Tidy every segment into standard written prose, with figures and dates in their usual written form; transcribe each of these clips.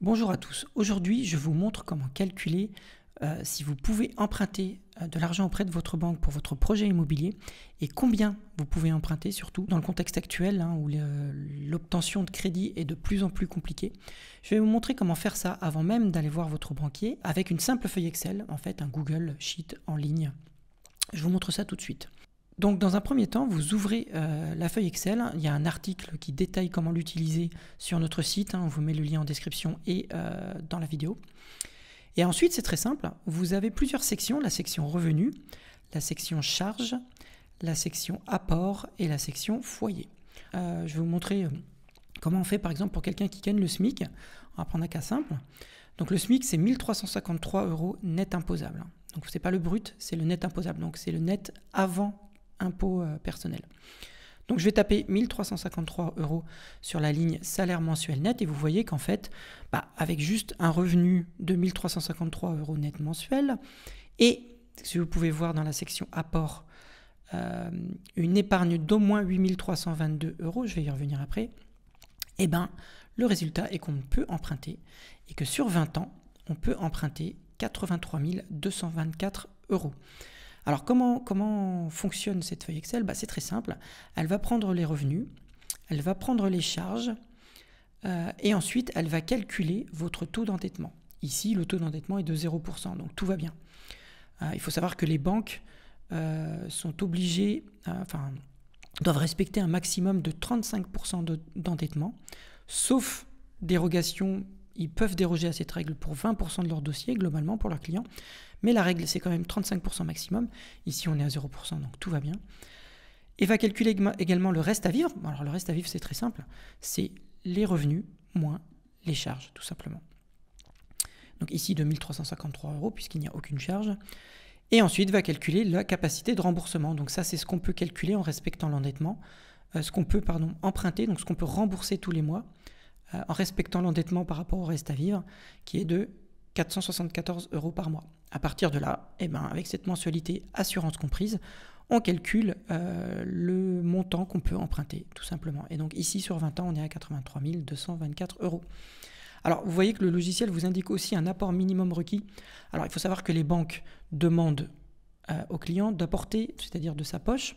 Bonjour à tous. Aujourd'hui, je vous montre comment calculer si vous pouvez emprunter de l'argent auprès de votre banque pour votre projet immobilier et combien vous pouvez emprunter, surtout dans le contexte actuel où l'obtention de crédit est de plus en plus compliquée. Je vais vous montrer comment faire ça avant même d'aller voir votre banquier avec une simple feuille Excel, en fait un Google Sheet en ligne. Je vous montre ça tout de suite. Donc dans un premier temps, vous ouvrez la feuille Excel, il y a un article qui détaille comment l'utiliser sur notre site, on vous met le lien en description et dans la vidéo. Et ensuite, c'est très simple, vous avez plusieurs sections, la section revenus, la section charges, la section apport et la section foyer. Je vais vous montrer comment on fait par exemple pour quelqu'un qui gagne le SMIC. On va prendre un cas simple. Donc le SMIC, c'est 1 353 € net imposable. Donc ce n'est pas le brut, c'est le net imposable. Donc c'est le net avant impôt personnel. Donc je vais taper 1 353 € sur la ligne salaire mensuel net et vous voyez qu'en fait, avec juste un revenu de 1 353 € net mensuel et, si vous pouvez voir dans la section apport, une épargne d'au moins 8 322 €, je vais y revenir après, et le résultat est qu'on peut emprunter et que sur 20 ans, on peut emprunter 83 224 €. Alors comment fonctionne cette feuille Excel? C'est très simple, elle va prendre les revenus, elle va prendre les charges et ensuite elle va calculer votre taux d'endettement. Ici le taux d'endettement est de 0%, donc tout va bien. Il faut savoir que les banques sont obligées, doivent respecter un maximum de 35% d'endettement, sauf dérogation. Ils peuvent déroger à cette règle pour 20% de leur dossier, globalement, pour leurs clients. Mais la règle, c'est quand même 35% maximum. Ici, on est à 0%, donc tout va bien. Et va calculer également le reste à vivre. Alors, le reste à vivre, c'est très simple. C'est les revenus moins les charges, tout simplement. Donc ici, de 1 353 €, puisqu'il n'y a aucune charge. Et ensuite, va calculer la capacité de remboursement. Donc ça, c'est ce qu'on peut calculer en respectant l'endettement. Ce qu'on peut, emprunter, donc ce qu'on peut rembourser tous les mois, en respectant l'endettement par rapport au reste à vivre, qui est de 474 € par mois. À partir de là, avec cette mensualité assurance comprise, on calcule le montant qu'on peut emprunter, tout simplement. Et donc ici, sur 20 ans, on est à 83 224 €. Alors, vous voyez que le logiciel vous indique aussi un apport minimum requis. Alors, il faut savoir que les banques demandent au client d'apporter, c'est-à-dire de sa poche,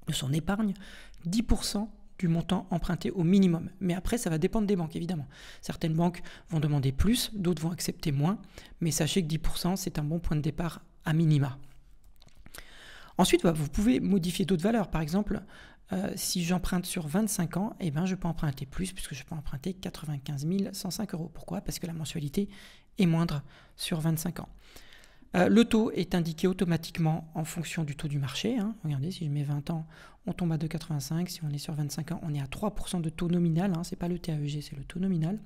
de son épargne, 10% du montant emprunté au minimum. Mais après, ça va dépendre des banques, évidemment. Certaines banques vont demander plus, d'autres vont accepter moins, mais sachez que 10%, c'est un bon point de départ à minima. Ensuite, vous pouvez modifier d'autres valeurs. Par exemple, si j'emprunte sur 25 ans, je peux emprunter plus, puisque je peux emprunter 95 105 €. Pourquoi? Parce que la mensualité est moindre sur 25 ans. Le taux est indiqué automatiquement en fonction du taux du marché. Regardez, si je mets 20 ans, on tombe à 2,85. Si on est sur 25 ans, on est à 3% de taux nominal. Ce n'est pas le TAEG, c'est le taux nominal.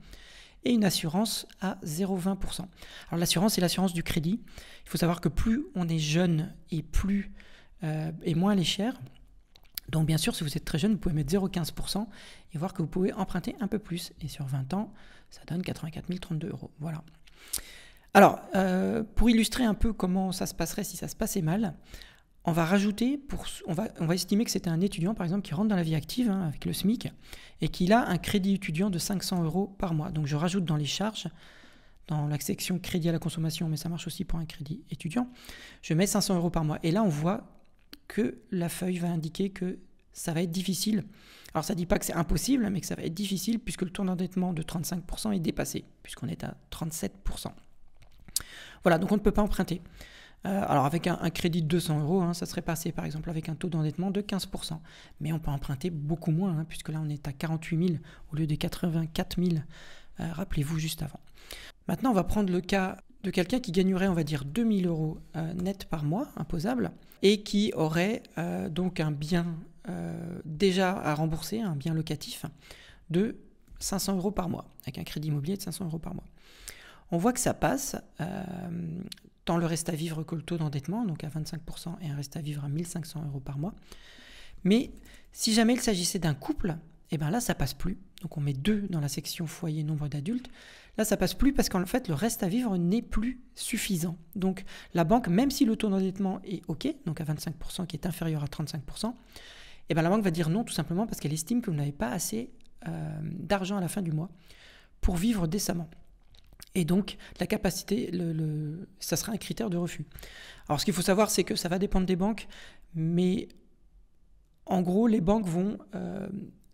Et une assurance à 0,20%. Alors l'assurance, c'est l'assurance du crédit. Il faut savoir que plus on est jeune et moins elle est chère. Donc bien sûr, si vous êtes très jeune, vous pouvez mettre 0,15% et voir que vous pouvez emprunter un peu plus. Et sur 20 ans, ça donne 84 032 €. Voilà. Alors, pour illustrer un peu comment ça se passerait si ça se passait mal, on va rajouter, on va estimer que c'était un étudiant, par exemple, qui rentre dans la vie active avec le SMIC et qu'il a un crédit étudiant de 500 € par mois. Donc, je rajoute dans les charges, dans la section crédit à la consommation, mais ça marche aussi pour un crédit étudiant, je mets 500 € par mois. Et là, on voit que la feuille va indiquer que ça va être difficile. Alors, ça ne dit pas que c'est impossible, mais que ça va être difficile puisque le taux d'endettement de 35% est dépassé, puisqu'on est à 37%. Voilà, donc on ne peut pas emprunter. Alors avec un crédit de 200 €, ça serait passé par exemple avec un taux d'endettement de 15%. Mais on peut emprunter beaucoup moins, puisque là on est à 48 000 au lieu de 84 000, rappelez-vous juste avant. Maintenant on va prendre le cas de quelqu'un qui gagnerait, on va dire, 2 000 € net par mois, imposable, et qui aurait donc un bien déjà à rembourser, un bien locatif, de 500 € par mois, avec un crédit immobilier de 500 € par mois. On voit que ça passe tant le reste à vivre que le taux d'endettement, donc à 25% et un reste à vivre à 1 500 € par mois. Mais si jamais il s'agissait d'un couple, là ça passe plus. Donc on met 2 dans la section foyer nombre d'adultes. Là ça passe plus parce qu'en fait le reste à vivre n'est plus suffisant. Donc la banque, même si le taux d'endettement est OK, donc à 25% qui est inférieur à 35%, la banque va dire non tout simplement parce qu'elle estime que vous n'avez pas assez d'argent à la fin du mois pour vivre décemment. Et donc, la capacité, ça sera un critère de refus. Alors, ce qu'il faut savoir, c'est que ça va dépendre des banques, mais en gros, les banques vont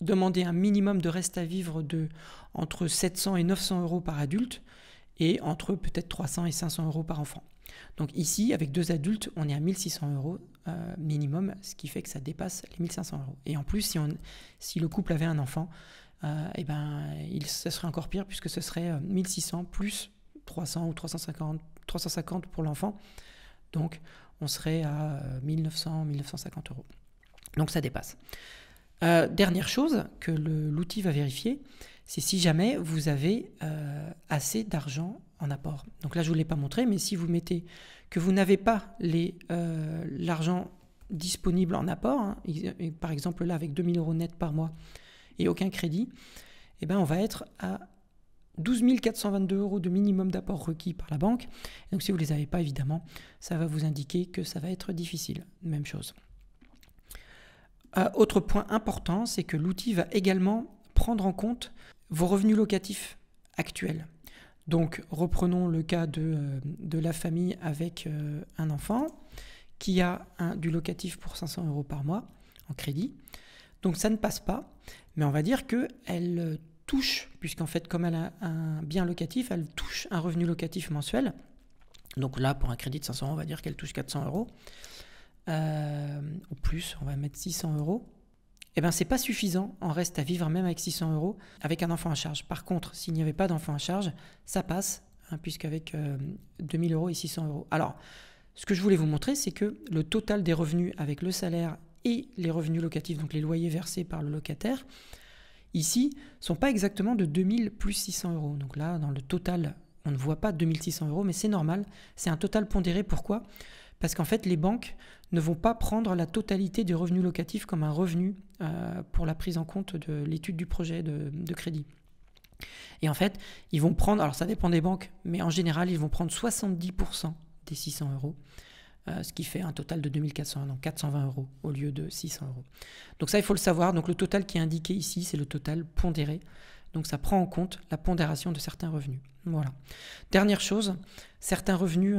demander un minimum de reste à vivre de entre 700 et 900 euros par adulte et entre peut-être 300 et 500 euros par enfant. Donc ici, avec 2 adultes, on est à 1600 euros minimum, ce qui fait que ça dépasse les 1500 euros. Et en plus, si le couple avait un enfant, ça serait encore pire puisque ce serait 1600 plus 300 ou 350 pour l'enfant. Donc on serait à 1900, 1950 euros. Donc ça dépasse. Dernière chose que l'outil va vérifier, c'est si jamais vous avez assez d'argent en apport. Donc là, je ne vous l'ai pas montré, mais si vous mettez que vous n'avez pas l'argent disponible en apport, hein, et par exemple là, avec 2000 euros net par mois et aucun crédit, eh ben, on va être à 12 422 euros de minimum d'apport requis par la banque. Et donc si vous ne les avez pas, évidemment, ça va vous indiquer que ça va être difficile. Même chose. Autre point important, c'est que l'outil va également prendre en compte vos revenus locatifs actuels. Donc reprenons le cas de la famille avec un enfant qui a du locatif pour 500 euros par mois en crédit. Donc ça ne passe pas, mais on va dire qu'elle touche, puisqu'en fait comme elle a un bien locatif, elle touche un revenu locatif mensuel. Donc là, pour un crédit de 500 euros, on va dire qu'elle touche 400 euros. Ou plus, on va mettre 600 euros. Eh bien, c'est pas suffisant en reste à vivre même avec 600 euros avec un enfant à charge. Par contre, s'il n'y avait pas d'enfant à charge, ça passe, hein, puisqu'avec 2000 euros et 600 euros. Alors, ce que je voulais vous montrer, c'est que le total des revenus avec le salaire et les revenus locatifs, donc les loyers versés par le locataire, ici, sont pas exactement de 2000 plus 600 euros. Donc là, dans le total, on ne voit pas 2600 euros, mais c'est normal. C'est un total pondéré. Pourquoi ? Parce qu'en fait, les banques ne vont pas prendre la totalité des revenus locatifs comme un revenu pour la prise en compte de l'étude du projet de crédit. Et en fait, ils vont prendre, alors ça dépend des banques, mais en général, ils vont prendre 70% des 600 euros, ce qui fait un total de 2400, donc 420 euros au lieu de 600 euros. Donc ça, il faut le savoir. Donc le total qui est indiqué ici, c'est le total pondéré. Donc ça prend en compte la pondération de certains revenus. Voilà. Dernière chose, certains revenus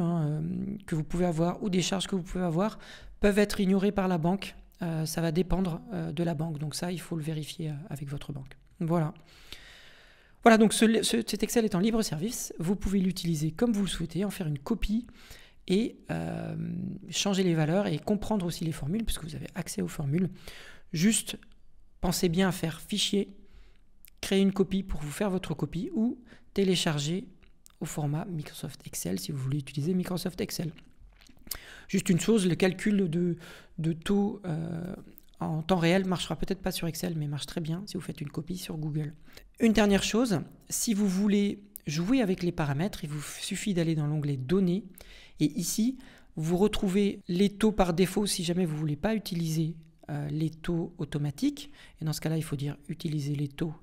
que vous pouvez avoir ou des charges que vous pouvez avoir peuvent être ignorés par la banque. Ça va dépendre de la banque. Donc ça, il faut le vérifier avec votre banque. Voilà. Voilà, donc cet Excel est en libre service. Vous pouvez l'utiliser comme vous le souhaitez, en faire une copie et changer les valeurs et comprendre aussi les formules, puisque vous avez accès aux formules. Juste, pensez bien à faire fichier, créer une copie pour vous faire votre copie ou télécharger au format Microsoft Excel si vous voulez utiliser Microsoft Excel. Juste une chose, le calcul de taux en temps réel marchera peut-être pas sur Excel, mais marche très bien si vous faites une copie sur Google. Une dernière chose, si vous voulez jouer avec les paramètres, il vous suffit d'aller dans l'onglet Données et ici, vous retrouvez les taux par défaut si jamais vous ne voulez pas utiliser les taux automatiques. Et dans ce cas-là, il faut dire utiliser les taux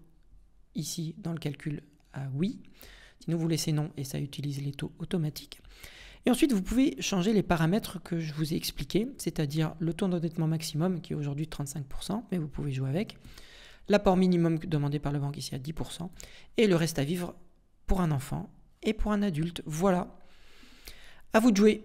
ici dans le calcul à oui. Sinon, vous laissez non et ça utilise les taux automatiques. Et ensuite, vous pouvez changer les paramètres que je vous ai expliqués, c'est-à-dire le taux d'endettement maximum qui est aujourd'hui de 35%, mais vous pouvez jouer avec, l'apport minimum demandé par la banque ici à 10%, et le reste à vivre pour un enfant et pour un adulte. Voilà. À vous de jouer.